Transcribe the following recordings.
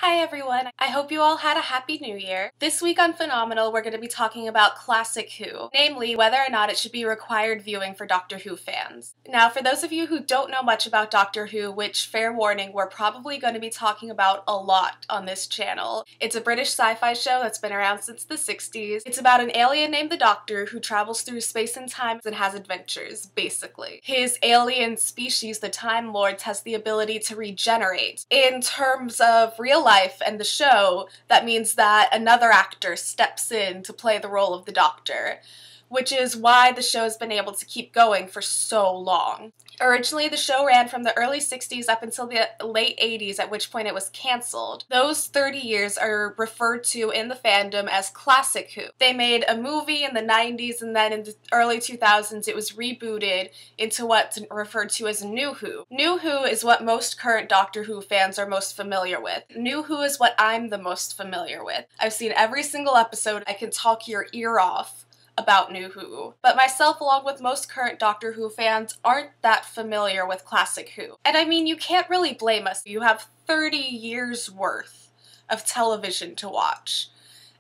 Hi everyone, I hope you all had a happy new year. This week on Phenomenal we're going to be talking about Classic Who, namely whether or not it should be required viewing for Doctor Who fans. Now for those of you who don't know much about Doctor Who, which fair warning we're probably going to be talking about a lot on this channel, it's a British sci-fi show that's been around since the 60s. It's about an alien named the Doctor who travels through space and time and has adventures, basically. His alien species, the Time Lords, has the ability to regenerate. In terms of real life and the show, that means that another actor steps in to play the role of the Doctor, which is why the show has been able to keep going for so long. Originally, the show ran from the early 60s up until the late 80s, at which point it was cancelled. Those 30 years are referred to in the fandom as Classic Who. They made a movie in the 90s, and then in the early 2000s it was rebooted into what's referred to as New Who. New Who is what most current Doctor Who fans are most familiar with. New Who is what I'm the most familiar with. I've seen every single episode. I can talk your ear off about New Who, but myself along with most current Doctor Who fans aren't that familiar with Classic Who. And I mean, you can't really blame us. You have 30 years worth of television to watch,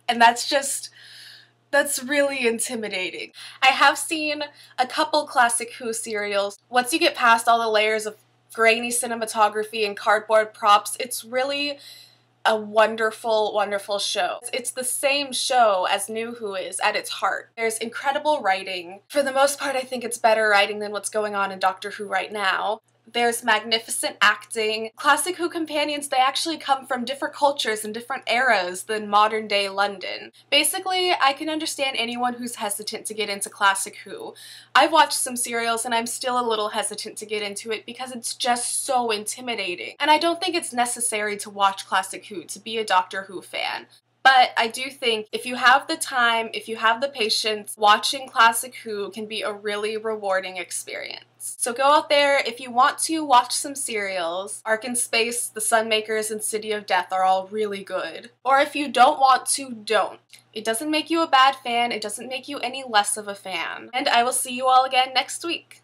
and that's really intimidating. I have seen a couple Classic Who serials. Once you get past all the layers of grainy cinematography and cardboard props, it's really a wonderful, wonderful show. It's the same show as New Who is at its heart. There's incredible writing. For the most part, I think it's better writing than what's going on in Doctor Who right now. There's magnificent acting. Classic Who companions, they actually come from different cultures and different eras than modern day London. Basically, I can understand anyone who's hesitant to get into Classic Who. I've watched some serials and I'm still a little hesitant to get into it because it's just so intimidating. And I don't think it's necessary to watch Classic Who to be a Doctor Who fan. But I do think if you have the time, if you have the patience, watching Classic Who can be a really rewarding experience. So go out there, if you want to, watch some serials. Ark in Space, The Sunmakers, and City of Death are all really good. Or if you don't want to, don't. It doesn't make you a bad fan, it doesn't make you any less of a fan. And I will see you all again next week.